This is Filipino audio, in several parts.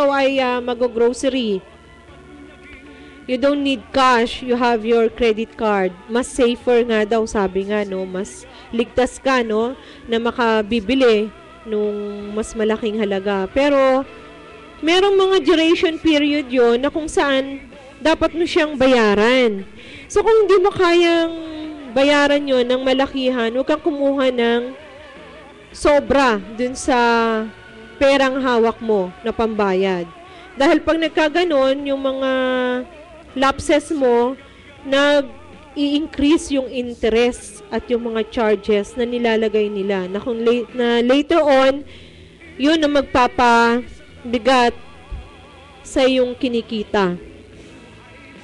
ikaw ay mag-grocery, you don't need cash, you have your credit card. Mas safer nga daw, sabi nga, no? Mas ligtas ka, no? Na makabibili nung mas malaking halaga. Pero, merong mga duration period yon na kung saan dapat mo siyang bayaran. So, kung hindi mo kayang bayaran yon ng malakihan, huwag kang kumuha ng sobra dun sa perang hawak mo na pambayad. Dahil pag nagkaganon, yung mga lapses mo, nag-i-increase yung interest at yung mga charges na nilalagay nila. Na, kung na later on, yun na magpapabigat sa yung kinikita.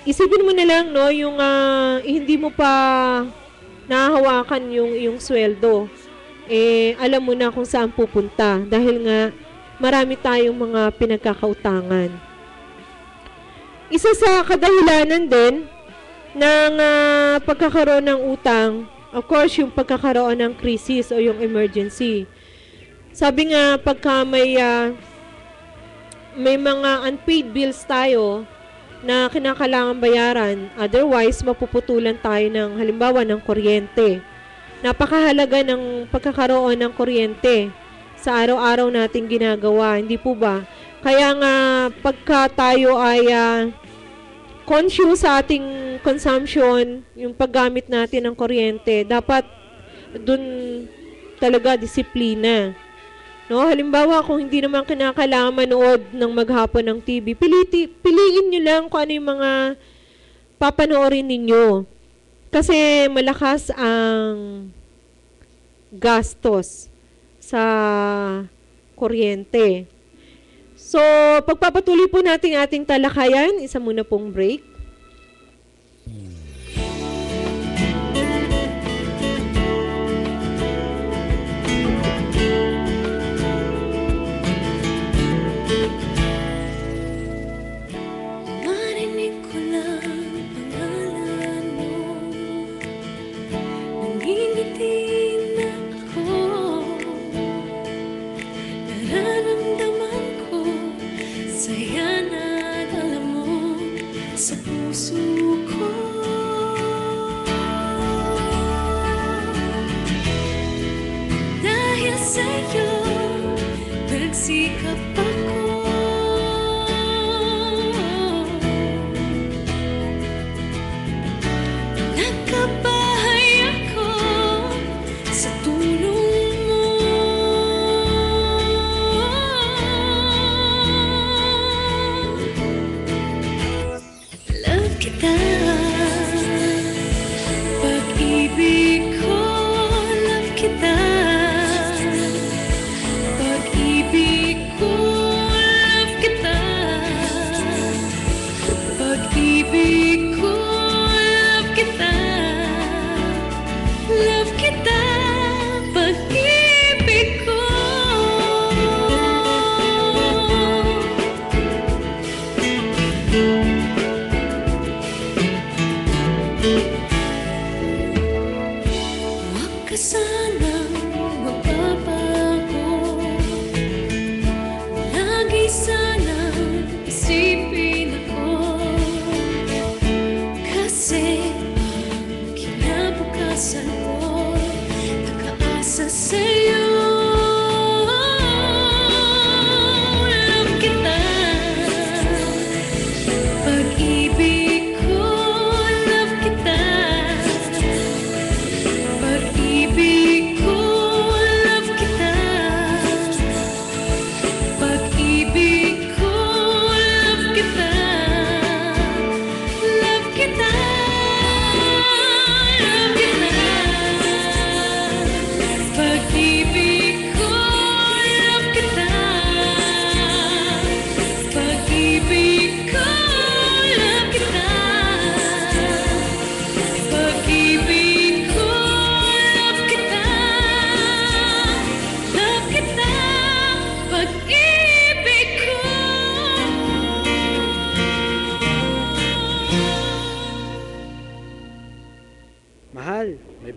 Isipin mo na lang, no, yung hindi mo pa nahahawakan yung sweldo. Alam mo na kung saan pupunta dahil nga marami tayong mga pinagkakautangan. Isa sa kadahilanan din ng pagkakaroon ng utang, of course, yung pagkakaroon ng crisis o yung emergency. Sabi nga, pagka may mga unpaid bills tayo na kinakailangan bayaran, otherwise mapuputulan tayo ng halimbawa ng kuryente. Napakahalaga ng pagkakaroon ng kuryente sa araw-araw nating ginagawa, hindi po ba? Kaya nga pagka tayo ay conscious sa ating consumption, yung paggamit natin ng kuryente, dapat dun talaga disiplina. No, halimbawa kung hindi naman kinakailangan manood ng maghapon ng TV, piliin nyo lang kung ano yung mga papanoorin ninyo. Kasi malakas ang gastos sa kuryente. So, pagpapatuloy po natin ating talakayan, isa muna pong break. Nagsikap ako, nagkabahay ako sa tulong mo. Love kita, pag-ibig ko, love kita. Pag-ibig ko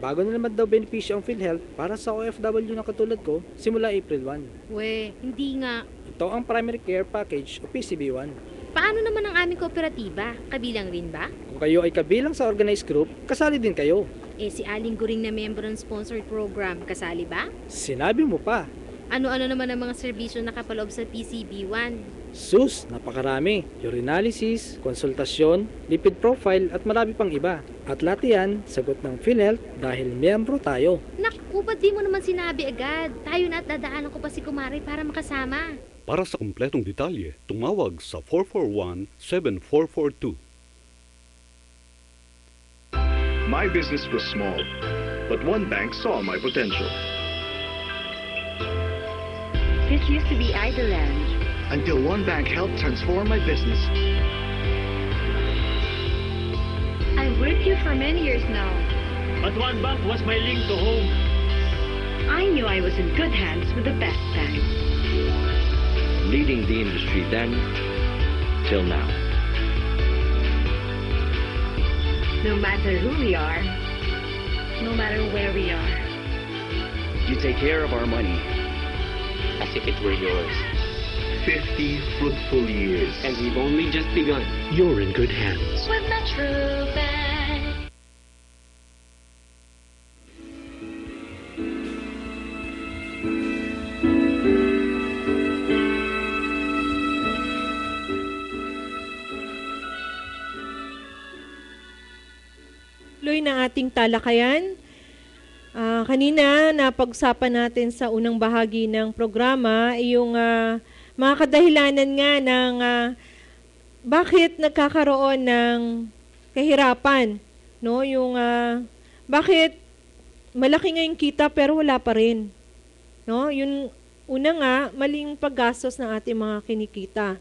Bago na naman daw benepisyo ang PhilHealth para sa OFW na katulad ko simula April 1. We, hindi nga. Ito ang Primary Care Package o PCB1. Paano naman ang aming kooperatiba? Kabilang rin ba? Kung kayo ay kabilang sa organized group, kasali din kayo. Si Aling Guring na member ng sponsored program, kasali ba? Sinabi mo pa. Ano-ano naman ang mga serbisyo nakapaloob sa PCB1? Sus, napakarami. Urinalysis, konsultasyon, lipid profile at marami pang iba. At lahat yan, sagot ng PhilHealth dahil miyembro tayo. Naku, ba't di mo naman sinabi agad? Tayo na at dadaanan ko pa si Kumari para makasama. Para sa kumpletong detalye, tumawag sa 441-7442. My business was small, but one bank saw my potential. This used to be Idleland. Until one bank helped transform my business. I've worked here for many years now. But one bank was my link to home. I knew I was in good hands with the best bank. Leading the industry then, till now. No matter who we are, no matter where we are. You take care of our money as if it were yours. 50 fruitful years. And we've only just begun. You're in good hands. With Metro Bank. Tuloy ng ating talakayan. Kanina, napag-usapan natin sa unang bahagi ng programa yung mga kadahilanan nga ng bakit nagkakaroon ng kahirapan, no? Yung bakit malaki nga yung kita pero wala pa rin, no? Yung una nga, maling paggastos ng ating mga kinikita.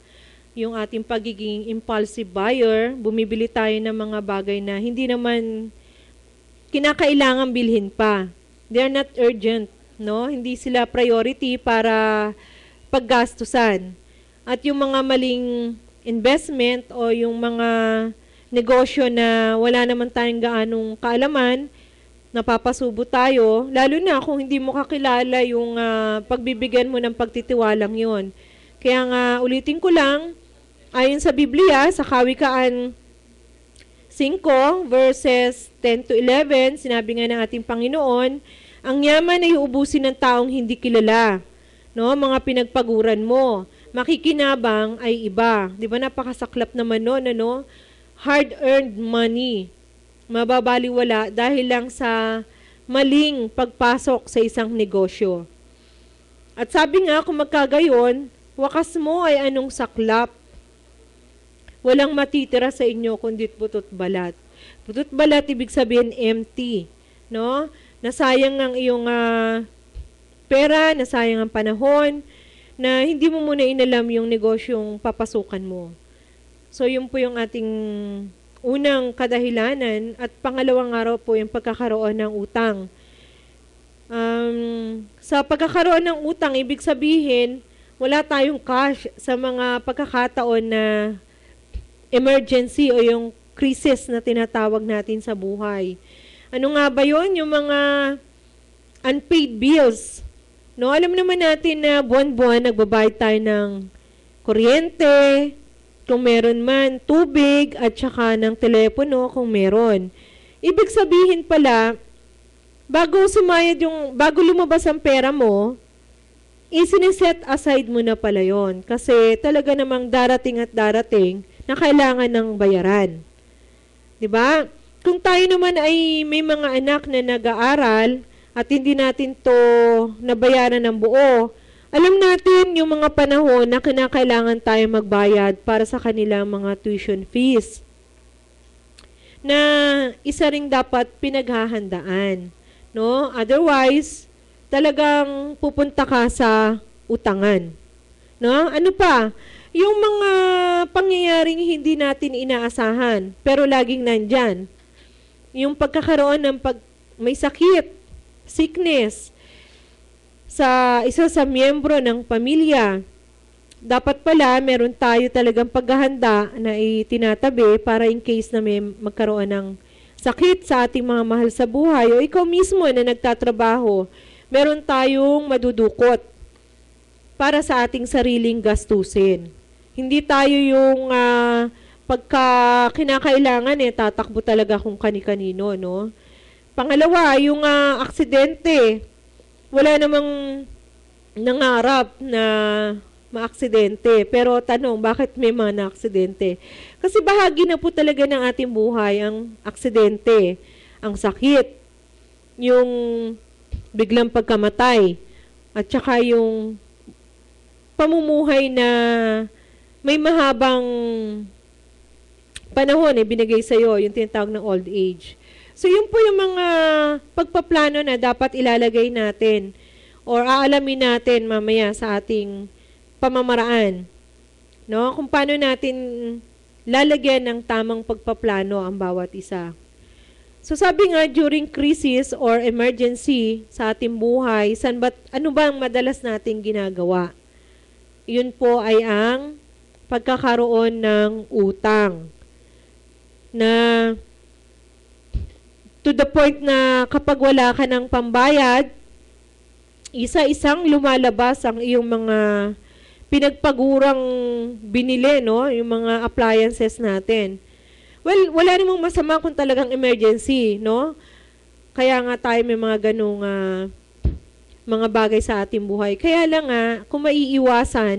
Yung ating pagiging impulsive buyer, bumibili tayo ng mga bagay na hindi naman kinakailangan bilhin pa. They're not urgent, no? Hindi sila priority para paggastusan. At yung mga maling investment o yung mga negosyo na wala naman tayong gaanong kaalaman, napapasubo tayo, lalo na kung hindi mo kakilala yung pagbibigyan mo ng pagtitiwalang yon. Kaya nga, ulitin ko lang, ayon sa Biblia, sa Kawikaan 5 verses 10 to 11, sinabi nga ng ating Panginoon, ang yaman ay uubusin ng taong hindi kilala. No, mga pinagpaguran mo. Makikinabang ay iba. 'Di ba napakasaklap naman noon, ano? Hard-earned money. Mababaliwala dahil lang sa maling pagpasok sa isang negosyo. At sabi nga, kung magkagayon, wakas mo ay anong saklap? Walang matitira sa inyo kundi putot balat. Putot balat, ibig sabihin empty. No? Nasayang ang iyong pera, nasayang ang panahon, na hindi mo muna inalam yung negosyong papasukan mo. So, yun po yung ating unang kadahilanan. At pangalawang araw po yung pagkakaroon ng utang. Sa pagkakaroon ng utang, ibig sabihin, wala tayong cash sa mga pagkakataon na emergency o yung crisis na tinatawag natin sa buhay. Ano nga ba yun? Yung mga unpaid bills. No, alam naman natin na buwan-buwan nagbabayad tayo ng kuryente, kung meron man, tubig, at saka ng telepono kung meron. Ibig sabihin pala, bago lumabas ang pera mo, isiniset aside mo na pala yon. Kasi talaga namang darating at darating na kailangan ng bayaran. 'Di ba? Kung tayo naman ay may mga anak na nag-aaral at hindi natin to nabayaran ng buo, alam natin yung mga panahon na kinakailangan tayo magbayad para sa kanilang mga tuition fees na isa ring dapat pinaghahandaan, no? Otherwise, talagang pupunta ka sa utangan. No? Ano pa? Yung mga pangyayaring hindi natin inaasahan, pero laging nandyan. Yung pagkakaroon ng may sakit, sickness, sa isa sa miyembro ng pamilya. Dapat pala, meron tayo talagang paghahanda na itinatabi para in case na may magkaroon ng sakit sa ating mga mahal sa buhay, o ikaw mismo na nagtatrabaho, meron tayong madudukot para sa ating sariling gastusin. Hindi tayo yung pagka kinakailangan tatakbo talaga kung kani-kanino, no? Pangalawa, yung aksidente. Wala namang nangarap na maaksidente. Pero tanong, bakit may mga na-aksidente? Kasi bahagi na po talaga ng ating buhay ang aksidente, ang sakit, yung biglang pagkamatay, at saka yung pamumuhay na may mahabang panahon binigay sa'yo, yung tinatawag ng old age. So, yun po yung mga pagpaplano na dapat ilalagay natin or aalamin natin mamaya sa ating pamamaraan. No? Kung paano natin lalagyan ng tamang pagpaplano ang bawat isa. So, sabi nga, during crisis or emergency sa ating buhay, ano ba ang madalas nating ginagawa? Yun po ay ang pagkakaroon ng utang. Na to the point na kapag wala ka ng pambayad, isa-isang lumalabas ang iyong mga pinagpagurang binili, no? Yung mga appliances natin. Well, wala namang masama kung talagang emergency, no? Kaya nga tayo may mga ganung mga bagay sa ating buhay. Kaya lang kung maiiwasan,